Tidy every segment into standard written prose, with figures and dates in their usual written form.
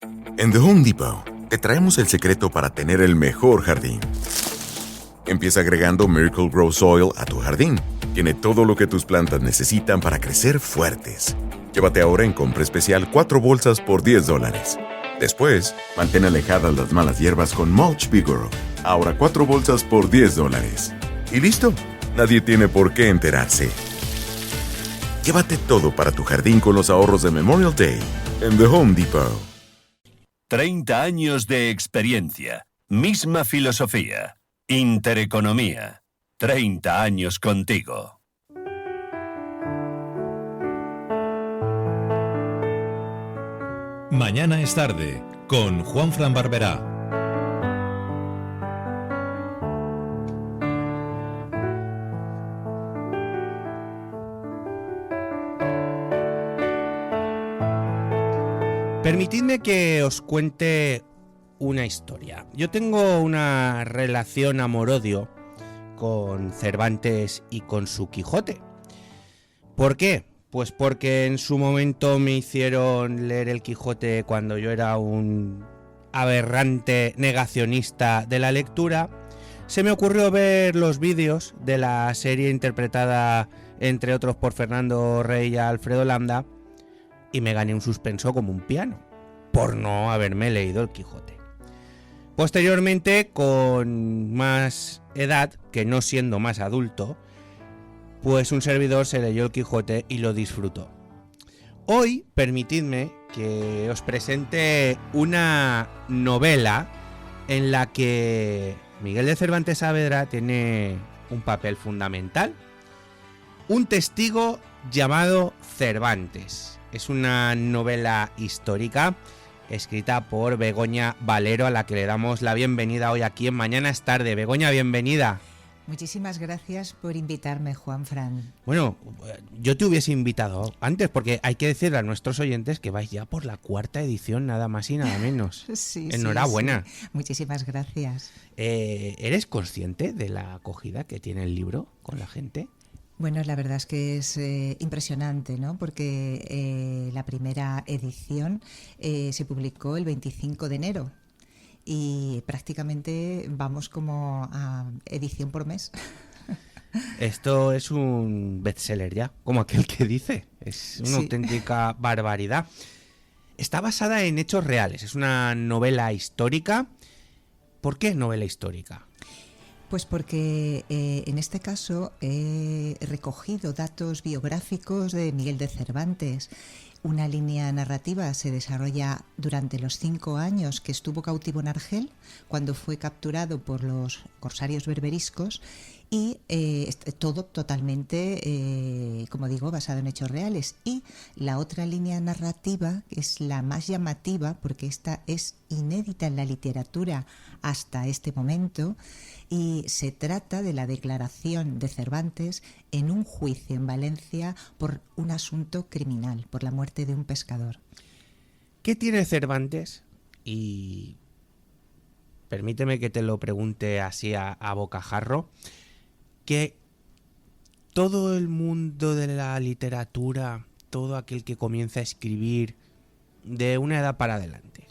En The Home Depot, te traemos el secreto para tener el mejor jardín. Empieza agregando Miracle Grow Soil a tu jardín. Tiene todo lo que tus plantas necesitan para crecer fuertes. Llévate ahora en compra especial 4 bolsas por $10. Después, mantén alejadas las malas hierbas con Mulch Vigoro. Ahora 4 bolsas por $10. Y listo, nadie tiene por qué enterarse. Llévate todo para tu jardín con los ahorros de Memorial Day en The Home Depot. 30 años de experiencia, misma filosofía, Intereconomía, 30 años contigo. Mañana es tarde, con Juanfran Barberá. Permitidme que os cuente una historia. Yo tengo una relación amor-odio con Cervantes y con su Quijote. ¿Por qué? Pues porque en su momento me hicieron leer el Quijote cuando yo era un aberrante negacionista de la lectura. Se me ocurrió ver los vídeos de la serie interpretada, entre otros, por Fernando Rey y Alfredo Landa, y me gané un suspenso como un piano, por no haberme leído el Quijote. Posteriormente, con más edad, que no siendo más adulto, pues un servidor se leyó el Quijote y lo disfrutó. Hoy, permitidme que os presente una novela en la que Miguel de Cervantes Saavedra tiene un papel fundamental. Un testigo llamado Cervantes. Es una novela histórica escrita por Begoña Valero, a la que le damos la bienvenida hoy aquí en Mañana es Tarde. Begoña, bienvenida. Muchísimas gracias por invitarme, Juanfran. Bueno, yo te hubiese invitado antes, porque hay que decirle a nuestros oyentes que vais ya por la 4ª edición, nada más y nada menos. Sí, enhorabuena. Sí. Muchísimas gracias. ¿Eres consciente de la acogida que tiene el libro con la gente? Bueno, la verdad es que es impresionante, ¿no? Porque la primera edición se publicó el 25 de enero y prácticamente vamos como a edición por mes. Esto es un bestseller ya, como aquel que dice. Es una auténtica barbaridad. Está basada en hechos reales, es una novela histórica. ¿Por qué novela histórica? Pues porque en este caso he recogido datos biográficos de Miguel de Cervantes. Una línea narrativa se desarrolla durante los 5 años que estuvo cautivo en Argel, cuando fue capturado por los corsarios berberiscos, y todo totalmente, como digo, basado en hechos reales. Y la otra línea narrativa, que es la más llamativa, porque esta es inédita en la literatura hasta este momento, y se trata de la declaración de Cervantes en un juicio en Valencia por un asunto criminal, por la muerte de un pescador. ¿Qué tiene Cervantes? Y permíteme que te lo pregunte así a bocajarro, que todo el mundo de la literatura, todo aquel que comienza a escribir de una edad para adelante,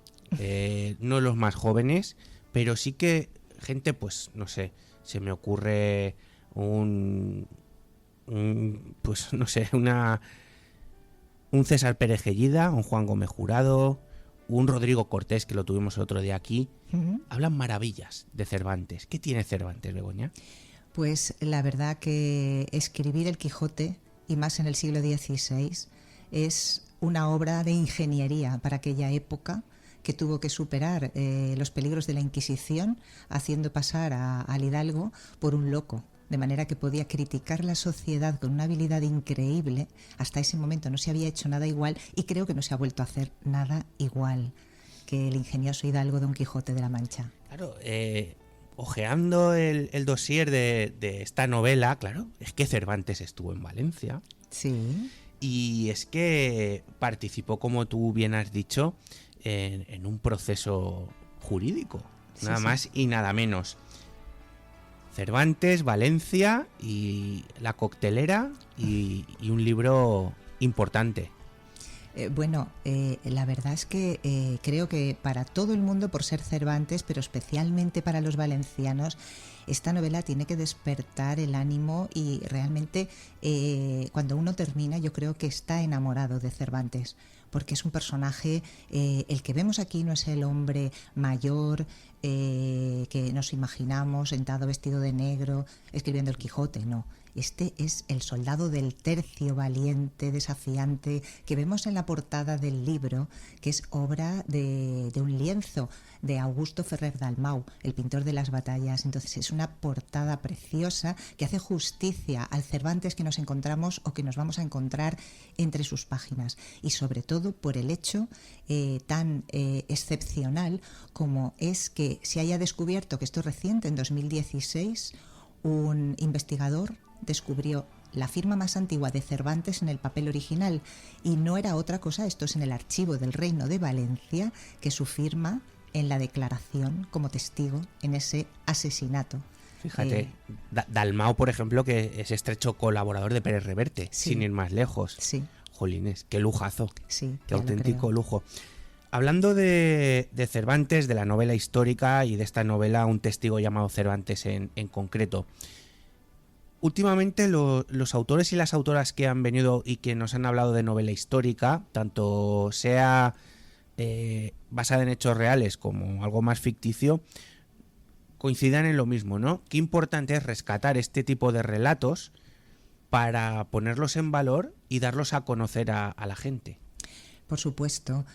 no los más jóvenes, pero sí que gente, pues no sé, se me ocurre un César Pérez Gellida, un Juan Gómez Jurado, un Rodrigo Cortés, que lo tuvimos el otro día aquí, hablan maravillas de Cervantes. ¿Qué tiene Cervantes, Begoña? Pues la verdad que escribir el Quijote, y más en el siglo XVI, es una obra de ingeniería para aquella época, que tuvo que superar los peligros de la Inquisición, haciendo pasar al hidalgo por un loco, de manera que podía criticar la sociedad con una habilidad increíble. Hasta ese momento no se había hecho nada igual, y creo que no se ha vuelto a hacer nada igual que el ingenioso hidalgo Don Quijote de la Mancha. Claro, ojeando el dossier de esta novela, claro, es que Cervantes estuvo en Valencia. Sí. Y es que participó, como tú bien has dicho, en un proceso jurídico, nada más y nada menos. Cervantes, Valencia y La Coctelera, y un libro importante. La verdad es que creo que para todo el mundo, por ser Cervantes, pero especialmente para los valencianos, esta novela tiene que despertar el ánimo y realmente cuando uno termina yo creo que está enamorado de Cervantes, porque es un personaje, el que vemos aquí no es el hombre mayor que nos imaginamos sentado vestido de negro escribiendo el Quijote, no. Este es el soldado del tercio, valiente, desafiante, que vemos en la portada del libro, que es obra de un lienzo de Augusto Ferrer Dalmau, el pintor de las batallas. Entonces es una portada preciosa que hace justicia al Cervantes que nos encontramos o que nos vamos a encontrar entre sus páginas, y sobre todo por el hecho tan excepcional como es que se haya descubierto, que esto es reciente, en 2016, un investigador descubrió la firma más antigua de Cervantes en el papel original, y no era otra cosa, esto es en el archivo del Reino de Valencia, que su firma en la declaración como testigo en ese asesinato. Fíjate, Dalmau, por ejemplo, que es estrecho colaborador de Pérez Reverte, sí, sin ir más lejos. Sí. Jolines, qué lujazo, sí, qué auténtico lujo. Hablando de Cervantes, de la novela histórica y de esta novela Un testigo llamado Cervantes en concreto, últimamente los autores y las autoras que han venido y que nos han hablado de novela histórica, tanto sea basada en hechos reales como algo más ficticio, coincidan en lo mismo, ¿no? Qué importante es rescatar este tipo de relatos para ponerlos en valor y darlos a conocer a la gente. Por supuesto.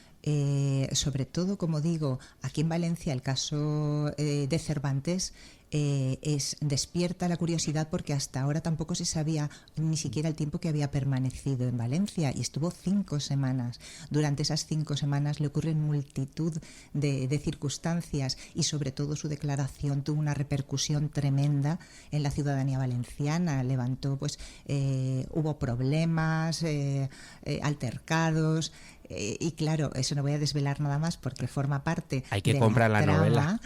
Sobre todo, como digo, aquí en Valencia el caso de Cervantes despierta la curiosidad, porque hasta ahora tampoco se sabía ni siquiera el tiempo que había permanecido en Valencia, y estuvo 5 semanas. Durante esas 5 semanas le ocurren multitud de circunstancias, y sobre todo su declaración tuvo una repercusión tremenda en la ciudadanía valenciana. Levantó, hubo problemas, altercados. Y claro, eso no voy a desvelar nada más porque forma parte de la trama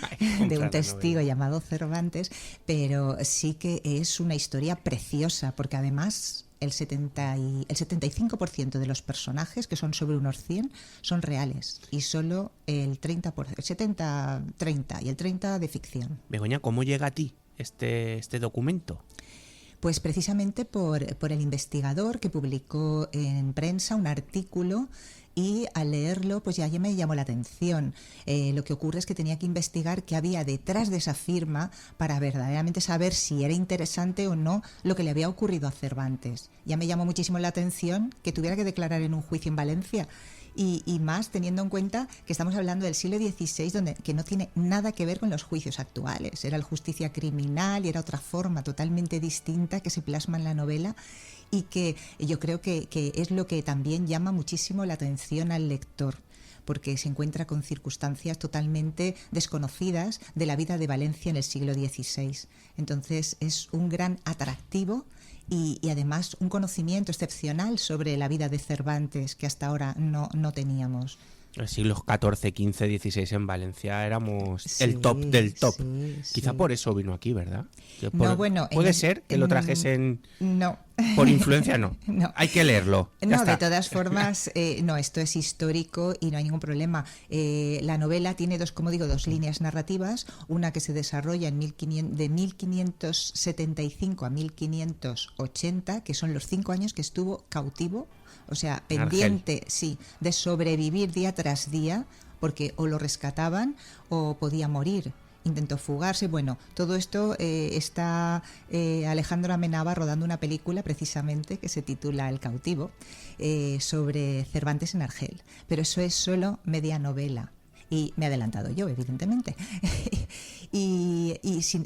de Un testigo llamado Cervantes, pero sí que es una historia preciosa, porque además el 75% de los personajes, que son sobre unos 100, son reales, y solo el 70-30 y el 30% de ficción. Begoña, ¿cómo llega a ti este documento? Pues precisamente por el investigador, que publicó en prensa un artículo, y al leerlo pues ya me llamó la atención. Lo que ocurre es que tenía que investigar qué había detrás de esa firma para verdaderamente saber si era interesante o no lo que le había ocurrido a Cervantes. Ya me llamó muchísimo la atención que tuviera que declarar en un juicio en Valencia. Y más teniendo en cuenta que estamos hablando del siglo XVI, que no tiene nada que ver con los juicios actuales. Era la justicia criminal y era otra forma totalmente distinta que se plasma en la novela, y que yo creo que es lo que también llama muchísimo la atención al lector, porque se encuentra con circunstancias totalmente desconocidas de la vida de Valencia en el siglo XVI. Entonces es un gran atractivo y además un conocimiento excepcional sobre la vida de Cervantes que hasta ahora no teníamos. En siglos XIV, XV, XVI en Valencia éramos el top del top. Quizá por eso vino aquí, ¿verdad? ¿Puede ser que lo trajesen? No. Por influencia, no. No. Hay que leerlo. No, de todas formas, no, esto es histórico y no hay ningún problema. La novela tiene dos líneas narrativas, una que se desarrolla de 1575 a 1580, que son los 5 años que estuvo cautivo, o sea, pendiente, sí, de sobrevivir día tras día, porque o lo rescataban o podía morir. Intentó fugarse. Bueno, todo esto está Alejandro Amenábar rodando una película precisamente que se titula El cautivo, sobre Cervantes en Argel. Pero eso es solo media novela. Y me he adelantado yo, evidentemente. y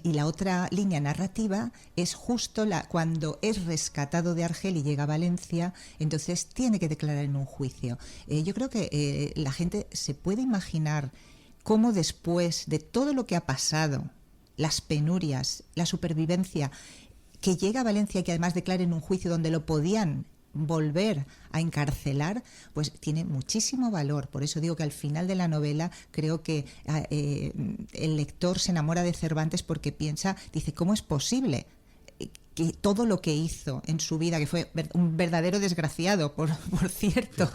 la otra línea narrativa es justo cuando es rescatado de Argel y llega a Valencia, entonces tiene que declarar en un juicio. Yo creo que la gente se puede imaginar cómo después de todo lo que ha pasado, las penurias, la supervivencia, que llega a Valencia y que además declare en un juicio donde lo podían volver a encarcelar, pues tiene muchísimo valor. Por eso digo que al final de la novela creo que el lector se enamora de Cervantes, porque dice, ¿cómo es posible que todo lo que hizo en su vida, que fue un verdadero desgraciado, por cierto,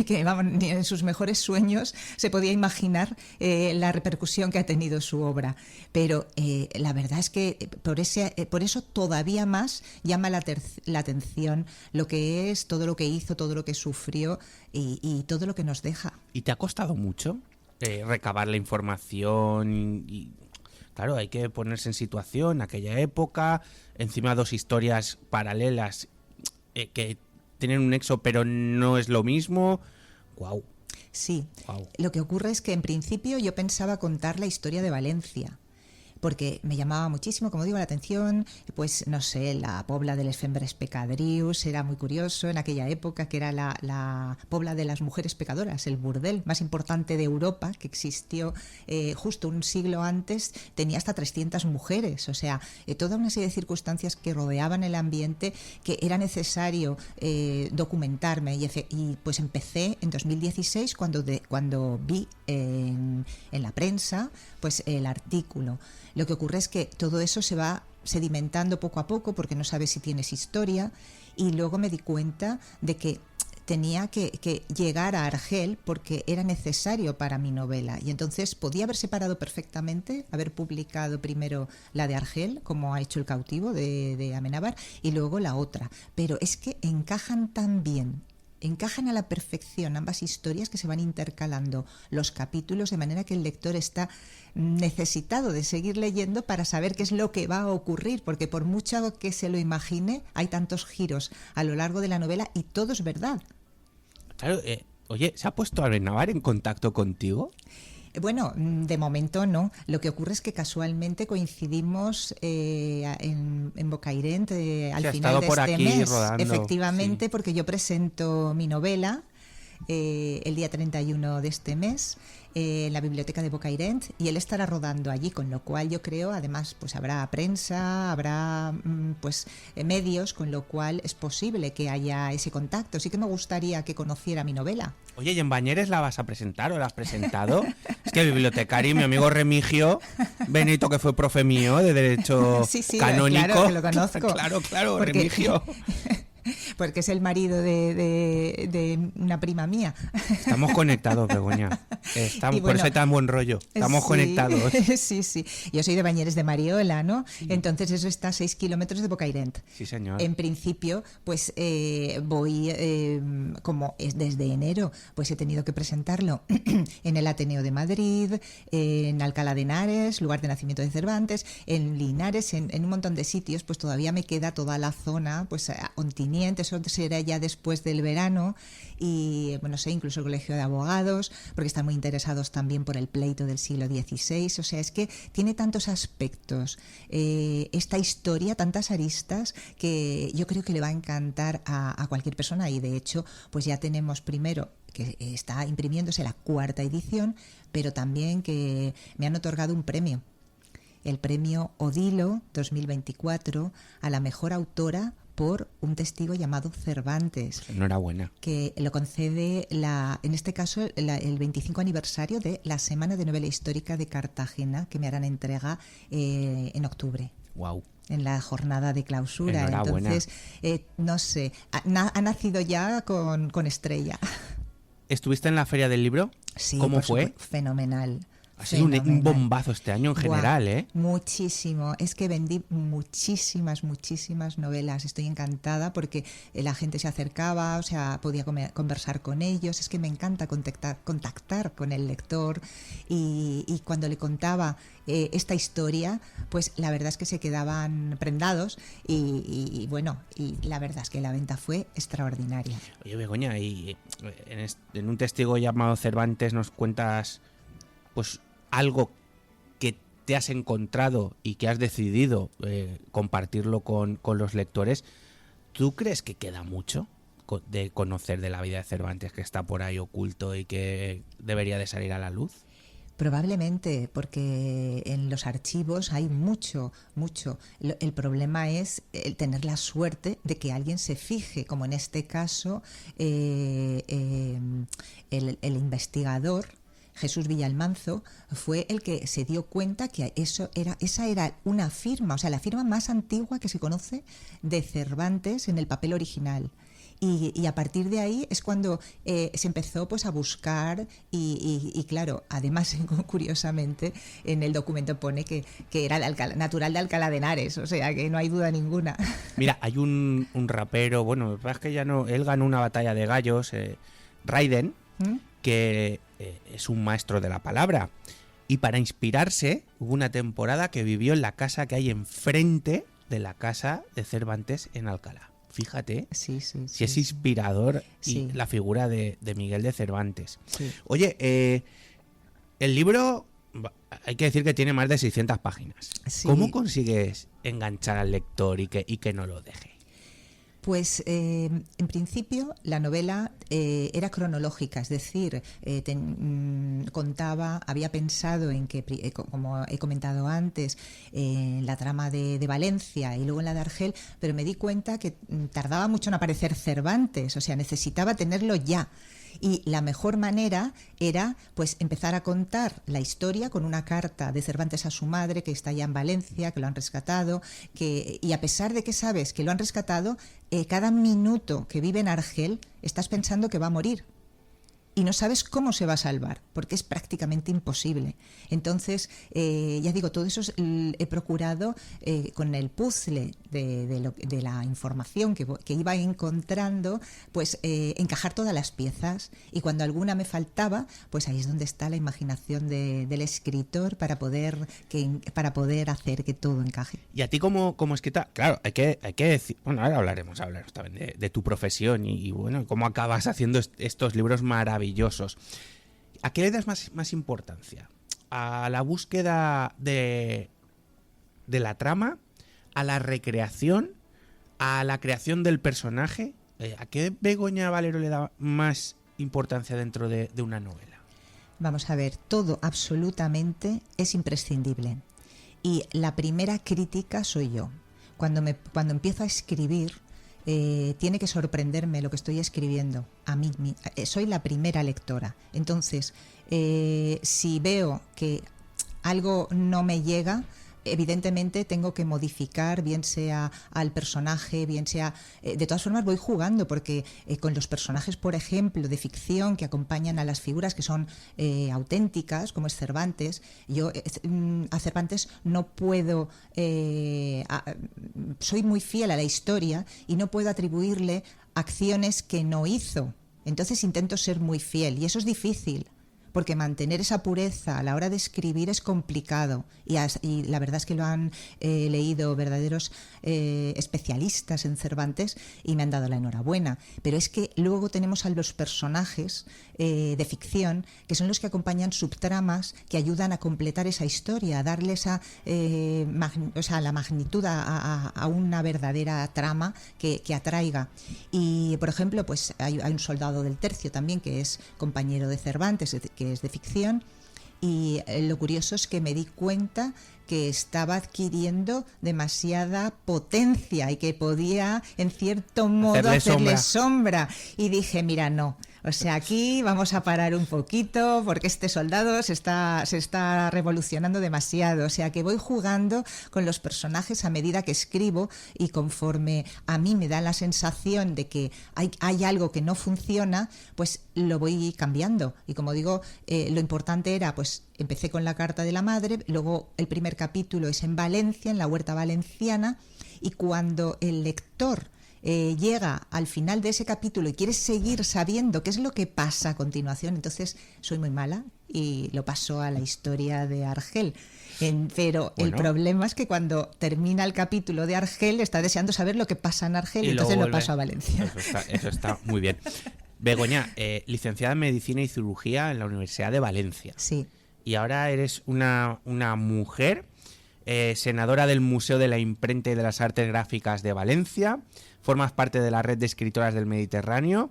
que vamos, ni en sus mejores sueños se podía imaginar la repercusión que ha tenido su obra. Pero la verdad es que por eso todavía más llama la atención lo que es, todo lo que hizo, todo lo que sufrió y todo lo que nos deja. ¿Y te ha costado mucho recabar la información? Y claro, hay que ponerse en situación, aquella época, encima 2 historias paralelas que tienen un nexo pero no es lo mismo. ¡Guau! Sí, Wow. Lo que ocurre es que en principio yo pensaba contar la historia de Valencia, porque me llamaba muchísimo, como digo, la atención, pues no sé, la Pobla de les Fembres Pecadrius, era muy curioso en aquella época, que era la Pobla de las mujeres pecadoras, el burdel más importante de Europa, que existió justo un siglo antes, tenía hasta 300 mujeres, o sea, toda una serie de circunstancias que rodeaban el ambiente que era necesario documentarme y pues empecé en 2016 cuando vi en la prensa pues el artículo. Lo que ocurre es que todo eso se va sedimentando poco a poco porque no sabes si tienes historia, y luego me di cuenta de que tenía que llegar a Argel porque era necesario para mi novela, y entonces podía haber separado perfectamente, haber publicado primero la de Argel, como ha hecho El cautivo de Amenábar, y luego la otra, pero es que encajan tan bien, encajan a la perfección ambas historias, que se van intercalando los capítulos de manera que el lector está necesitado de seguir leyendo para saber qué es lo que va a ocurrir, porque por mucho que se lo imagine, hay tantos giros a lo largo de la novela y todo es verdad. Claro, oye, ¿se ha puesto Amenábar en contacto contigo? Bueno, de momento no. Lo que ocurre es que casualmente coincidimos en Bocairent al final de por este aquí mes. rodando, Efectivamente, sí. porque yo presento mi novela el día 31 de este mes en la biblioteca de Bocairent, y él estará rodando allí, con lo cual yo creo, además, pues habrá prensa, habrá pues medios, con lo cual es posible que haya ese contacto. Sí que me gustaría que conociera mi novela. Oye, ¿y en Bañeres la vas a presentar o la has presentado? Es que el bibliotecario, mi amigo Remigio Benito, que fue profe mío de Derecho Sí, Canónico. claro que lo conozco. Claro, Porque- Remigio. Porque es el marido de una prima mía. Estamos conectados, Begoña. Estamos, Y por bueno, eso hay tan buen rollo. Estamos Sí, conectados. Sí. Yo soy de Bañeres de Mariola, ¿no? Entonces eso está a 6 kilómetros de Bocairent. Sí, señor. En principio, pues voy, como es desde enero, pues he tenido que presentarlo en el Ateneo de Madrid, en Alcalá de Henares, lugar de nacimiento de Cervantes, en Linares, en un montón de sitios. Pues todavía me queda toda la zona, pues Ontinyent, eso será ya después del verano, y bueno, sé, incluso el Colegio de Abogados, porque están muy interesados también por el pleito del siglo XVI. O sea, es que tiene tantos aspectos esta historia, tantas aristas, que yo creo que le va a encantar a cualquier persona. Y de hecho, pues ya tenemos primero que está imprimiéndose la 4ª edición, pero también que me han otorgado un premio, el premio Odilo 2024 a la mejor autora por un testigo llamado Cervantes, Enhorabuena. que lo concede, en este caso, el 25 aniversario de la Semana de Novela Histórica de Cartagena, que me harán entrega en octubre, Wow. en la jornada de clausura. Enhorabuena. Entonces, no sé, ha nacido ya con estrella. ¿Estuviste en la Feria del Libro? Sí, ¿Cómo por fue? supuesto, fenomenal. Ha sido un Fenomenal. bombazo este año en general, Buah, ¿eh? Muchísimo. Es que vendí muchísimas novelas. Estoy encantada porque la gente se acercaba, o sea, podía conversar con ellos. Es que me encanta contactar con el lector, y cuando le contaba esta historia, pues la verdad es que se quedaban prendados, y bueno, y la verdad es que la venta fue extraordinaria. Oye, Begoña, y en un testigo llamado Cervantes nos cuentas pues algo que te has encontrado y que has decidido compartirlo con los lectores. ¿Tú crees que queda mucho de conocer de la vida de Cervantes, que está por ahí oculto y que debería de salir a la luz? Probablemente, porque en los archivos hay mucho. El problema es el tener la suerte de que alguien se fije, como en este caso el investigador Jesús Villalmanzo, fue el que se dio cuenta que esa era una firma, o sea, la firma más antigua que se conoce de Cervantes en el papel original. Y a partir de ahí es cuando se empezó pues a buscar y claro, además curiosamente en el documento pone que era natural de Alcalá de Henares, o sea que no hay duda ninguna. Mira, hay un rapero, bueno, es que ya no, él ganó una batalla de gallos, Raiden, que es un maestro de la palabra, y para inspirarse hubo una temporada que vivió en la casa que hay enfrente de la casa de Cervantes en Alcalá. Fíjate si es inspirador y la figura de Miguel de Cervantes. Sí. Oye, el libro, hay que decir que tiene más de 600 páginas. Sí. ¿Cómo consigues enganchar al lector y que no lo deje? Pues en principio la novela era cronológica, es decir, había pensado en que, como he comentado antes, la trama de Valencia y luego en la de Argel, pero me di cuenta que tardaba mucho en aparecer Cervantes, o sea, necesitaba tenerlo ya. Y la mejor manera era pues empezar a contar la historia con una carta de Cervantes a su madre, que está ya en Valencia, que lo han rescatado, y a pesar de que sabes que lo han rescatado, cada minuto que vive en Argel estás pensando que va a morir. Y no sabes cómo se va a salvar, porque es prácticamente imposible. Entonces, ya digo, todo eso he procurado con el puzzle de la información que iba encontrando, pues encajar todas las piezas. Y cuando alguna me faltaba, pues ahí es donde está la imaginación del escritor para poder hacer que todo encaje. Y a ti como escritora, claro, hay que decir, bueno, ahora hablaremos también de tu profesión y bueno, cómo acabas haciendo estos libros maravillosos. ¿A qué le das más importancia? ¿A la búsqueda de la trama? ¿A la recreación? ¿A la creación del personaje? ¿A qué Begoña Valero le da más importancia dentro de una novela? Vamos a ver, todo absolutamente es imprescindible. Y la primera crítica soy yo. Cuando empiezo a escribir, tiene que sorprenderme lo que estoy escribiendo. A mí soy la primera lectora. Entonces, si veo que algo no me llega, evidentemente tengo que modificar, bien sea al personaje, bien sea... de todas formas voy jugando, porque con los personajes, por ejemplo, de ficción que acompañan a las figuras que son auténticas, como es Cervantes, yo a Cervantes no puedo... soy muy fiel a la historia y no puedo atribuirle acciones que no hizo. Entonces intento ser muy fiel y eso es difícil, porque mantener esa pureza a la hora de escribir es complicado y la verdad es que lo han leído verdaderos especialistas en Cervantes y me han dado la enhorabuena, pero es que luego tenemos a los personajes de ficción que son los que acompañan subtramas que ayudan a completar esa historia, a darle la magnitud a una verdadera trama que atraiga. Y por ejemplo, pues hay un soldado del Tercio también que es compañero de Cervantes, que es de ficción, y lo curioso es que me di cuenta que estaba adquiriendo demasiada potencia y que podía en cierto modo hacerle sombra. Y dije, mira, no, o sea, aquí vamos a parar un poquito porque este soldado se está revolucionando demasiado. O sea, que voy jugando con los personajes a medida que escribo y conforme a mí me da la sensación de que hay algo que no funciona, pues lo voy cambiando. Y como digo, lo importante era, pues empecé con la carta de la madre, luego el primer capítulo es en Valencia, en la huerta valenciana, y cuando el lector llega al final de ese capítulo y quiere seguir sabiendo qué es lo que pasa a continuación, entonces soy muy mala y lo paso a la historia de Argel. Pero bueno, el problema es que cuando termina el capítulo de Argel está deseando saber lo que pasa en Argel y entonces lo paso a Valencia. Eso está muy bien. Begoña, licenciada en Medicina y Cirugía en la Universidad de Valencia. Sí. Y ahora eres una mujer, senadora del Museo de la Imprenta y de las Artes Gráficas de Valencia, formas parte de la Red de Escritoras del Mediterráneo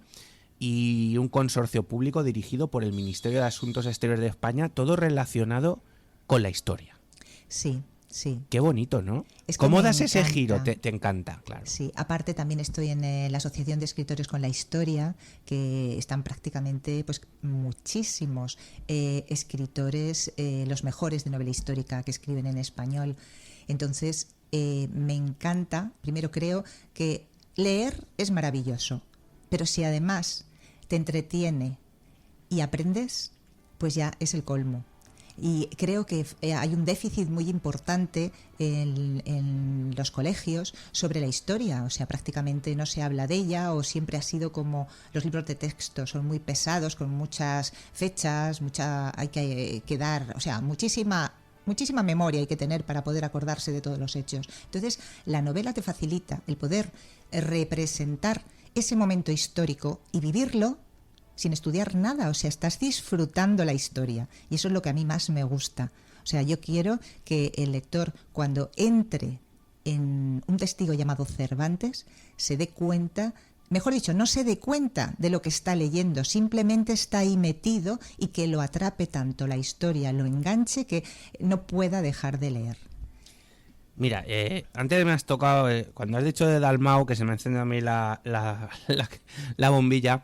y un consorcio público dirigido por el Ministerio de Asuntos Exteriores de España, todo relacionado con la historia. Sí, Sí. Qué bonito, ¿no? Es que ¿Cómo me das ese encanta. giro? Te encanta, claro. Sí, aparte también estoy en la Asociación de Escritores con la Historia, que están prácticamente pues muchísimos escritores, los mejores de novela histórica que escriben en español. Entonces, me encanta, primero creo que leer es maravilloso, pero si además te entretiene y aprendes, pues ya es el colmo. Y creo que hay un déficit muy importante en los colegios sobre la historia. O sea, prácticamente no se habla de ella, o siempre ha sido como los libros de texto son muy pesados, con muchas fechas, hay que dar, o sea, muchísima memoria hay que tener para poder acordarse de todos los hechos. Entonces, la novela te facilita el poder representar ese momento histórico y vivirlo sin estudiar nada, o sea, estás disfrutando la historia, y eso es lo que a mí más me gusta. O sea, yo quiero que el lector, cuando entre en un testigo llamado Cervantes, se dé cuenta, mejor dicho, no se dé cuenta de lo que está leyendo, simplemente está ahí metido, y que lo atrape tanto la historia, lo enganche, que no pueda dejar de leer. Mira, antes me has tocado, cuando has dicho de Dalmau, que se me enciende a mí la bombilla,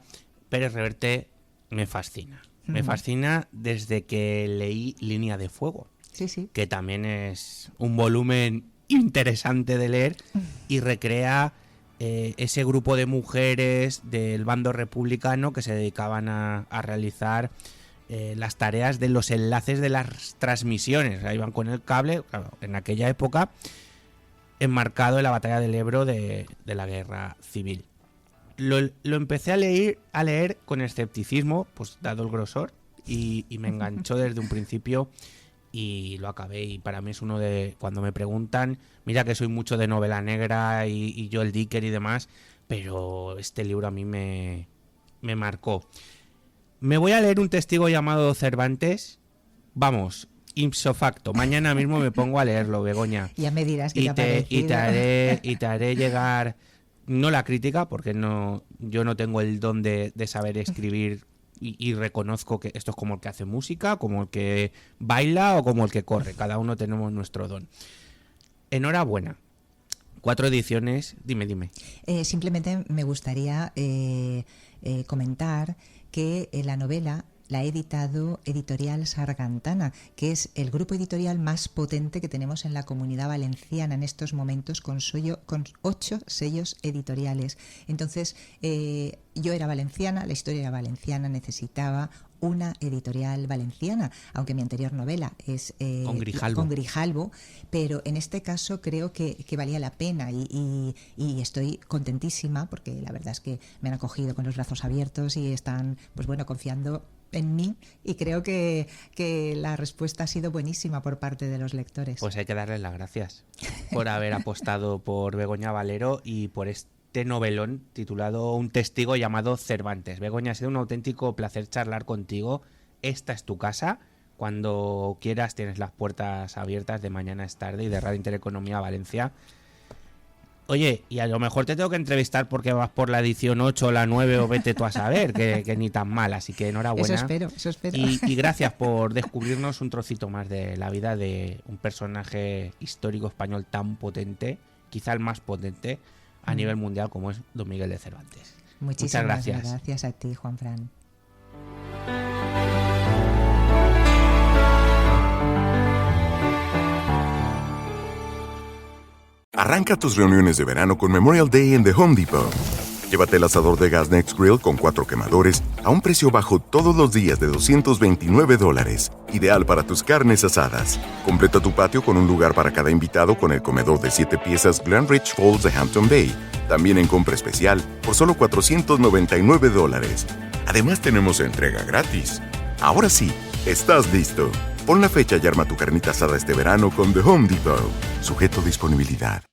Pérez Reverte me fascina. Me fascina desde que leí Línea de Fuego, Sí. que también es un volumen interesante de leer y recrea ese grupo de mujeres del bando republicano que se dedicaban a realizar las tareas de los enlaces de las transmisiones. Ahí iban con el cable, claro, en aquella época, enmarcado en la batalla del Ebro de la Guerra Civil. Lo empecé a leer con escepticismo, pues dado el grosor, y me enganchó desde un principio y lo acabé. Y para mí es uno de, cuando me preguntan, mira que soy mucho de novela negra y Joel Dicker y demás, pero este libro a mí me marcó. Me voy a leer un testigo llamado Cervantes, vamos, ipso facto. Mañana mismo me pongo a leerlo, Begoña. Ya me dirás qué te ha Y parecido. te haré llegar, no la crítica, porque yo no tengo el don de saber escribir y reconozco que esto es como el que hace música, como el que baila o como el que corre. Cada uno tenemos nuestro don. Enhorabuena. 4 ediciones. Dime. Simplemente me gustaría comentar que la novela la ha editado Editorial Sargantana, que es el grupo editorial más potente que tenemos en la Comunidad Valenciana en estos momentos, con 8 sellos editoriales. Entonces, yo era valenciana, la historia era valenciana, necesitaba una editorial valenciana, aunque mi anterior novela es con Grijalbo, pero en este caso creo que valía la pena y estoy contentísima, porque la verdad es que me han acogido con los brazos abiertos y están, pues bueno, confiando en mí, y creo que la respuesta ha sido buenísima por parte de los lectores. Pues hay que darles las gracias por haber apostado por Begoña Valero y por este novelón titulado Un testigo llamado Cervantes. Begoña, ha sido un auténtico placer charlar contigo. Esta es tu casa. Cuando quieras tienes las puertas abiertas de Mañana es Tarde y de Radio Intereconomía Valencia. Oye, y a lo mejor te tengo que entrevistar porque vas por la edición 8 o la 9 o vete tú a saber, que ni tan mal, así que enhorabuena. Eso espero. Y gracias por descubrirnos un trocito más de la vida de un personaje histórico español tan potente, quizá el más potente a nivel mundial, como es Don Miguel de Cervantes. Muchísimas Muchas gracias. Gracias a ti, Juanfran. Arranca tus reuniones de verano con Memorial Day en The Home Depot. Llévate el asador de gas Next Grill con 4 quemadores a un precio bajo todos los días de $229. Ideal para tus carnes asadas. Completa tu patio con un lugar para cada invitado con el comedor de 7 piezas Glenrich Falls de Hampton Bay. También en compra especial por solo $499. Además tenemos entrega gratis. Ahora sí, estás listo. Pon la fecha y arma tu carnita asada este verano con The Home Depot. Sujeto a disponibilidad.